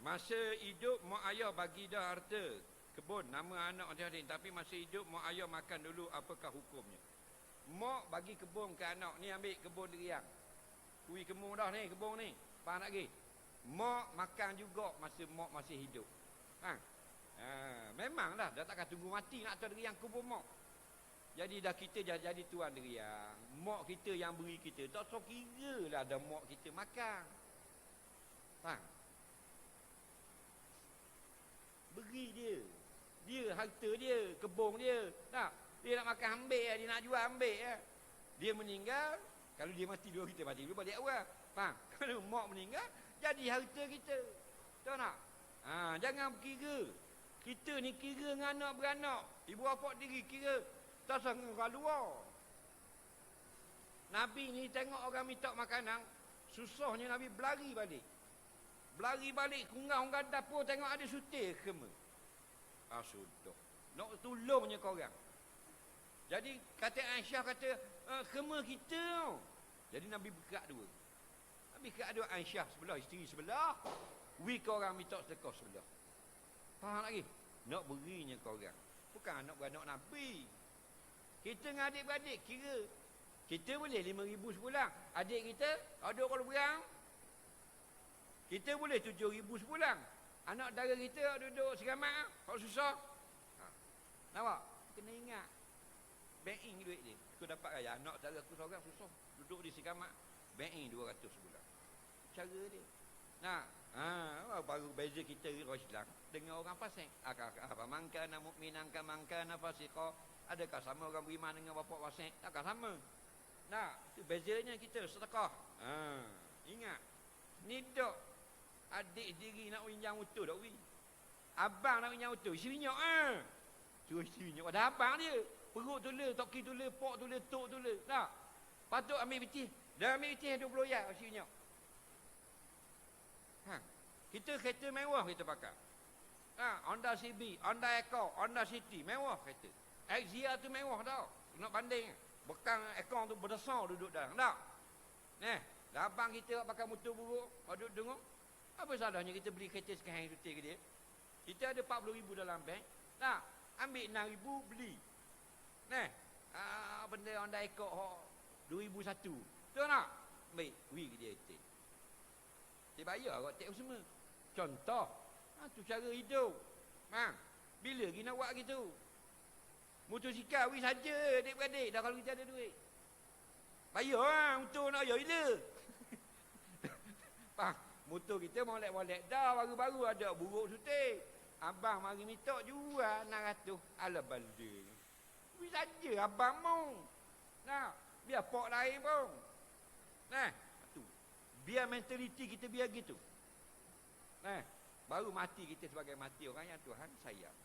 Masa hidup mak ayah bagi dah harta kebun, nama anak dia, tapi masa hidup mak ayah makan dulu, apakah hukumnya? Mak bagi kebun ke anak, ni ambil kebun deriang. Kui kemu dah ni, kebun ni. Faham tak lagi? Mak makan juga masa mak masih hidup. Memanglah dah takkan tunggu mati nak tahu deriang kebun mak. Jadi dah kita jadi tuan deriang. Mak kita yang beri kita, tak so kira lah dah mak kita makan. Faham? Beri dia. Dia harta dia, kebun dia. Tak? Dia nak makan ambil, dia nak jual ambil. Dia meninggal, kalau dia mati dulu kita mati dulu balik awal. Faham? Kalau mak meninggal, jadi harta kita. Tahu tak? Jangan berkira. Kita ni kira dengan anak beranak. Ibu bapa diri kira. Tak sanggup orang luar. Nabi ni tengok orang minta makanan, susahnya Nabi berlari balik. Berlari balik, kungang-kungang dapur, tengok ada sutir kema. Sudah. Nak tolongnya korang. Jadi kata Aisyah kata, kema kita tau. Jadi Nabi bergerak dua. Nabi bergerak dua, Aisyah sebelah, isteri sebelah. Korang minta sedekah sebelah. Faham lagi? Nak berinya korang. Bukan anak beranak Nabi. Kita dengan adik-beradik kira. Kita boleh 5,000 sebulan. Adik kita ada kalau berang, kita boleh 7,000 sebulan. Anak dara kita duduk seramat, kalau susah. Nampak? Kena ingat. Bank-in duit dia. Aku dapat raya. Anak dara aku seorang susah. Duduk di seramat. Bank-in 200 sebulan. Cara dia. Nah, baru beza kita orang Islam dengan orang fasik. Apa mangkana mukminan ka mangkana fasiqa. Adakah sama orang beriman dengan bapa fasik? Takkan sama. Nah, itu bezanya kita sedekah. Ingat. Ni dok adik diri nak pinjam motor dak wi. Abang nak pinjam motor, isi minyak Suruh isi minyak pada abang dia. Perut tulis, toki tulis, pok tulis, tok tulis. Tak. Patut ambil peti. Dah ambil peti 20 ya isi minyak. Kita kereta mewah kita pakai. Honda CB, Honda Accord, Honda City, mewah kereta. Exia tu mewah tau. Nak banding. Bekang Accord tu berdasar duduk dalam. Tak? Dah abang kita pakai motor buruk, duduk tengok. Apa salahnya kita beli kereta sekarang sutir ke dia? Kita ada 40,000 dalam bank. Tak? Ambil 6,000 beli. Benda Honda Accord 2001. Betul tak? Baik, ke dia itu. Dia bayar kot tax semua. Contoh. Tu cara hidup. Bila lagi nak buat gitu? Motosikal saja adik-beradik. Dah kalau kita ada duit. Bayar untuk nak bayar bila. Motor kita molek-molek. Dah baru-baru ada buruk sutir. Abang mari minta jual 600. Alah balda. Saja abang mau. Biar pok lain pun. Tu. Biar mentaliti kita biar gitu. Baru mati kita sebagai mati orang yang Tuhan sayang.